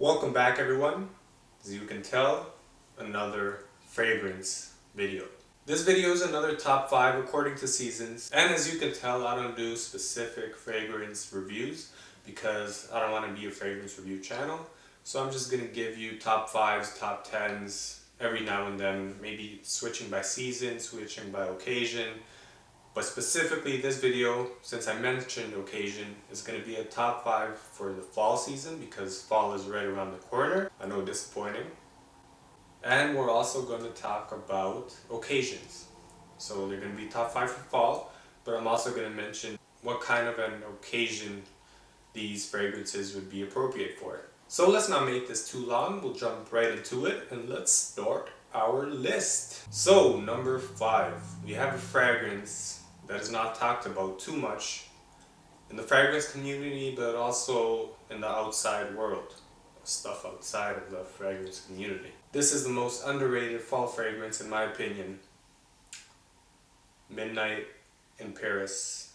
Welcome back everyone. As you can tell, another fragrance video. This video is another top 5 according to seasons, and as you can tell, I don't do specific fragrance reviews because I don't want to be a fragrance review channel. So I'm just going to give you top 5s, top 10s every now and then, maybe switching by season, switching by occasion. But specifically this video, since I mentioned occasion, is going to be a top 5 for the fall season because fall is right around the corner. I know, disappointing. And we're also going to talk about occasions. So they're going to be top 5 for fall, but I'm also going to mention what kind of an occasion these fragrances would be appropriate for. So let's not make this too long, we'll jump right into it and let's start our list. So number 5, we have a fragrance that is not talked about too much in the fragrance community, but also in the outside world, stuff outside of the fragrance community. This is the most underrated fall fragrance in my opinion. Midnight in Paris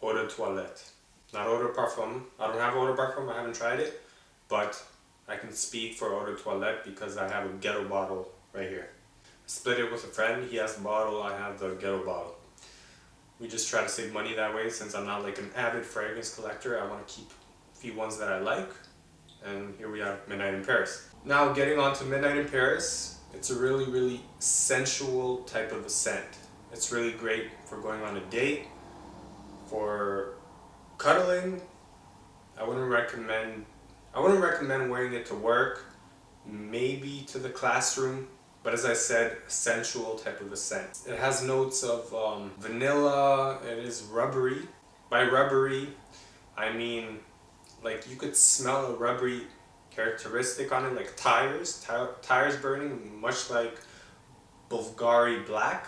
Eau de Toilette. Not Eau de Parfum. I don't have Eau de Parfum, I haven't tried it, but I can speak for Eau de Toilette because I have a ghetto bottle right here. I split it with a friend, he has the bottle, I have the ghetto bottle. We just try to save money that way. Since I'm not like an avid fragrance collector, I want to keep a few ones that I like. And here we have Midnight in Paris. Now getting on to Midnight in Paris, it's a really sensual type of a scent. It's really great for going on a date, for cuddling. I wouldn't recommend wearing it to work, maybe to the classroom. But as I said, a sensual type of a scent. It has notes of vanilla, it is rubbery. By rubbery, I mean like you could smell a rubbery characteristic on it, like tires burning, much like Bulgari Black.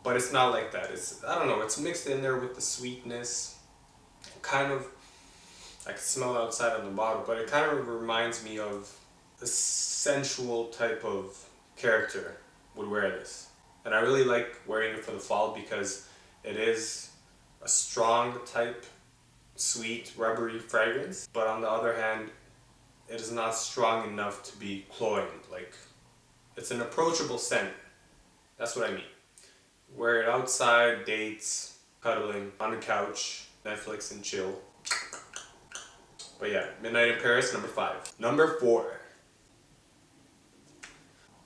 But it's not like that. I don't know, it's mixed in there with the sweetness. Kind of, I can smell it outside on the bottle, but it kind of reminds me of a sensual type of character would wear this. And I really like wearing it for the fall because it is a strong type, sweet, rubbery fragrance. But on the other hand, it is not strong enough to be cloying. Like, it's an approachable scent. That's what I mean. Wear it outside, dates, cuddling, on the couch, Netflix and chill. But yeah, Midnight in Paris, number 5. Number 4.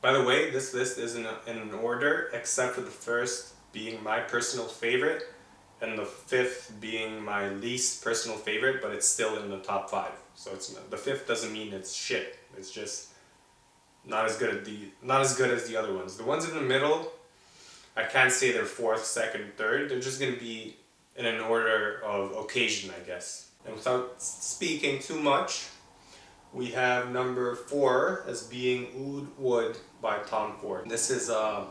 By the way, this list isn't in an order, except for the first being my personal favorite and the 5th being my least personal favorite, but it's still in the top 5. So the 5th doesn't mean it's shit. It's just not as good as the other ones. The ones in the middle, I can't say they're 4th, 2nd, 3rd. They're just gonna be in an order of occasion, I guess. And without speaking too much, we have number 4 as being Oud Wood by Tom Ford. This is a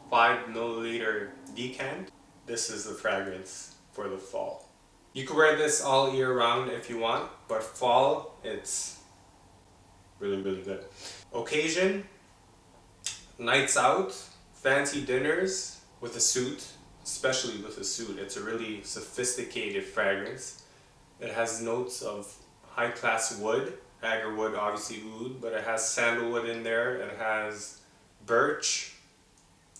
5 milliliter decant. This is the fragrance for the fall. You can wear this all year round if you want, but fall, it's really good. Occasion, nights out, fancy dinners with a suit, especially with a suit. It's a really sophisticated fragrance. It has notes of high-class wood, agar wood, obviously oud, but it has sandalwood in there. It has birch.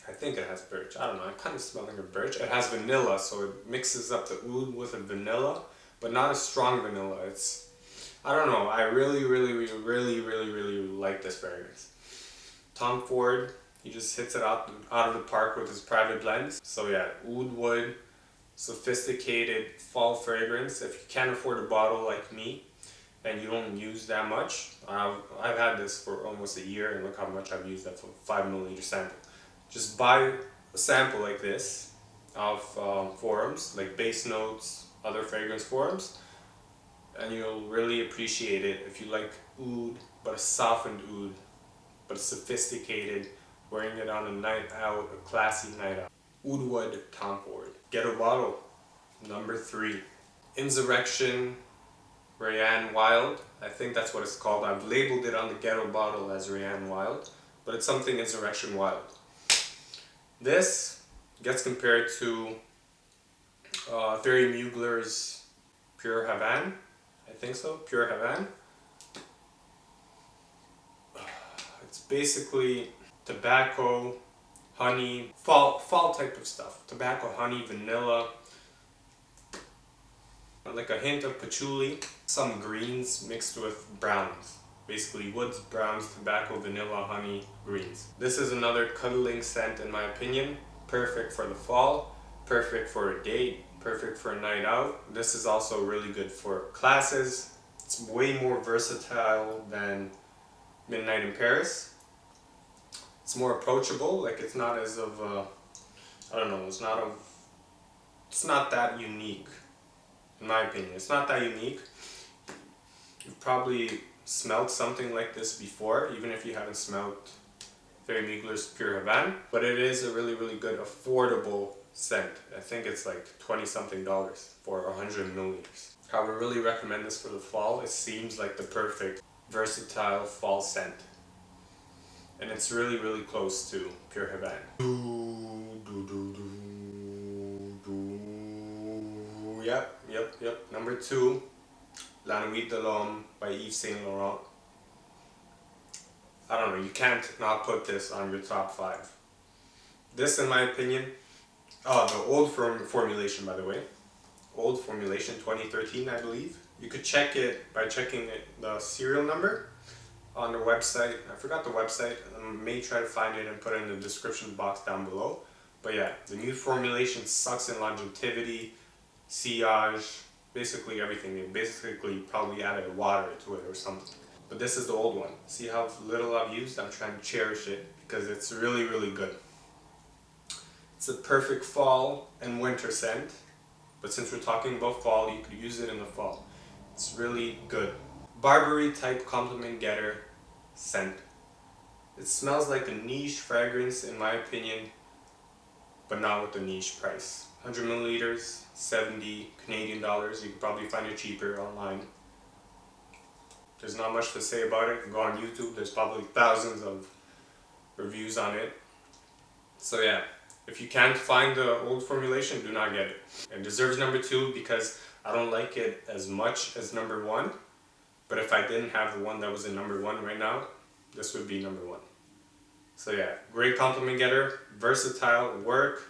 I think it has birch. I don't know. I'm kind of smelling a birch. It has vanilla, so it mixes up the oud with a vanilla, but not a strong vanilla. It's, I don't know. I really like this fragrance. Tom Ford, he just hits it out of the park with his private blends. So yeah, oud wood, sophisticated fall fragrance. If you can't afford a bottle like me and you don't use that much, I've had this for almost a year and look how much I've used that for 5 milliliter sample. Just buy a sample like this of forums like Base Notes, other fragrance forums, and you'll really appreciate it if you like oud, but a softened oud, but sophisticated, wearing it on a night out, a classy night out. Oud Wood, Tom Ford. Ghetto bottle, number 3. Insurrection, Rayanne Wild. I think that's what it's called. I've labeled it on the ghetto bottle as Rayanne Wild, but it's something Insurrection Wild. This gets compared to Thierry Mugler's Pure Havane. I think so, Pure Havane. It's basically tobacco, honey, fall type of stuff. Tobacco, honey, vanilla, like a hint of patchouli, some greens mixed with browns. Basically woods, browns, tobacco, vanilla, honey, greens. This is another cuddling scent in my opinion. Perfect for the fall, perfect for a date, perfect for a night out. This is also really good for classes. It's way more versatile than Midnight in Paris. It's more approachable, like it's not as of I don't know, it's not that unique, in my opinion. It's not that unique. You've probably smelled something like this before, even if you haven't smelled Ferry Mugler's Pure Havane, but it is a really, really good, affordable scent. I think it's like $20 something for 100 milliliters. I would really recommend this for the fall. It seems like the perfect, versatile fall scent. And it's really, really close to Pure Havane. Yep. Number 2, La Nuit de l'Homme by Yves Saint Laurent. I don't know, you can't not put this on your top 5. This, in my opinion, the old formulation, by the way. Old formulation, 2013, I believe. You could check it by checking the serial number on the website. I forgot the website. I may try to find it and put it in the description box down below. But yeah, the new formulation sucks in longevity, sillage, basically everything. They basically probably added water to it or something. But this is the old one. See how little I've used? I'm trying to cherish it because it's really, really good. It's a perfect fall and winter scent. But since we're talking about fall, you could use it in the fall. It's really good. Barbary type compliment getter scent. It smells like a niche fragrance in my opinion, but not with the niche price. 100 milliliters, 70 Canadian dollars. You can probably find it cheaper online. There's not much to say about it. Go on YouTube, there's probably thousands of reviews on it. So yeah, if you can't find the old formulation, do not get it. It deserves number 2 because I don't like it as much as number 1. But if I didn't have the one that was in number 1 right now, this would be number 1. So yeah, great compliment getter, versatile, work,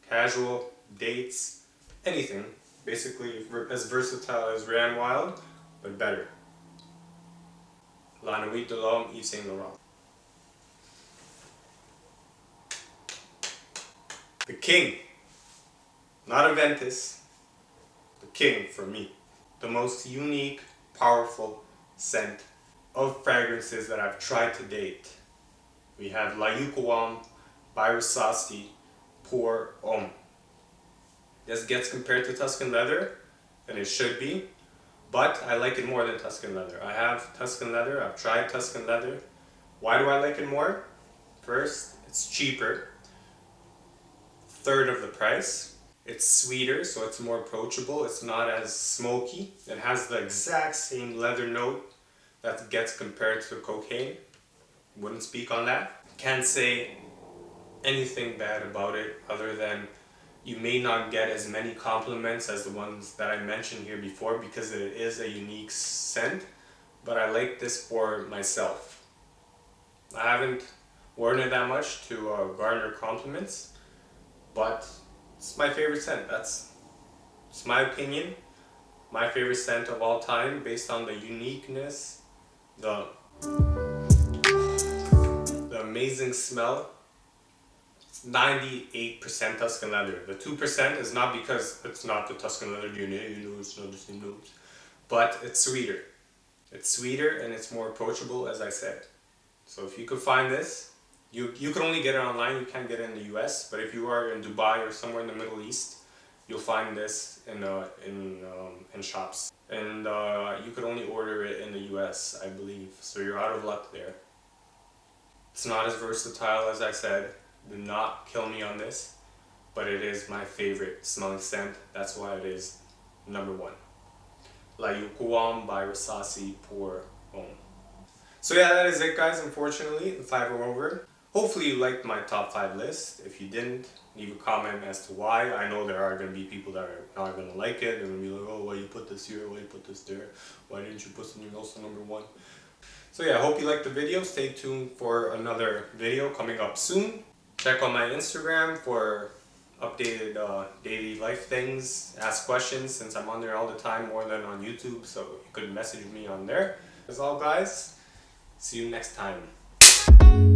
casual, dates, anything. Basically as versatile as Ran Wild, but better. La Nuit de l'Homme, Yves Saint Laurent. The king, not Aventus, the king for me. The most unique, powerful scent of fragrances that I've tried to date. We have La Yucawam by Rasasti Pour Homme. This gets compared to Tuscan Leather, and it should be, but I like it more than Tuscan Leather. I have Tuscan Leather, I've tried Tuscan Leather. Why do I like it more? First, it's cheaper, 1/3 of the price. It's sweeter, so it's more approachable. It's not as smoky. It has the exact same leather note that gets compared to cocaine. Wouldn't speak on that. Can't say anything bad about it other than you may not get as many compliments as the ones that I mentioned here before because it is a unique scent, but I like this for myself. I haven't worn it that much to garner compliments, but it's my favorite scent. It's my opinion. My favorite scent of all time based on the uniqueness, the amazing smell. It's 98% Tuscan Leather. The 2% is not because it's not the Tuscan Leather DNA, it's not the same notes, but it's sweeter. It's sweeter and it's more approachable, as I said. So if you could find this, you can only get it online, you can't get it in the US, but if you are in Dubai or somewhere in the Middle East, you'll find this in shops. And you could only order it in the US, I believe, so you're out of luck there. It's not as versatile as I said, do not kill me on this, but it is my favorite smelling scent, that's why it is number 1. La Yucawam by Rasasi Pour Homme. So yeah, that is it guys, unfortunately, the 5 are over. Hopefully you liked my top 5 list. If you didn't, leave a comment as to why. I know there are going to be people that are not going to like it. They're going to be like, oh, why you put this here, why you put this there, why didn't you put something else on number 1? So yeah, I hope you liked the video. Stay tuned for another video coming up soon. Check on my Instagram for updated daily life things. Ask questions since I'm on there all the time, more than on YouTube, so you could message me on there. That's all, guys. See you next time.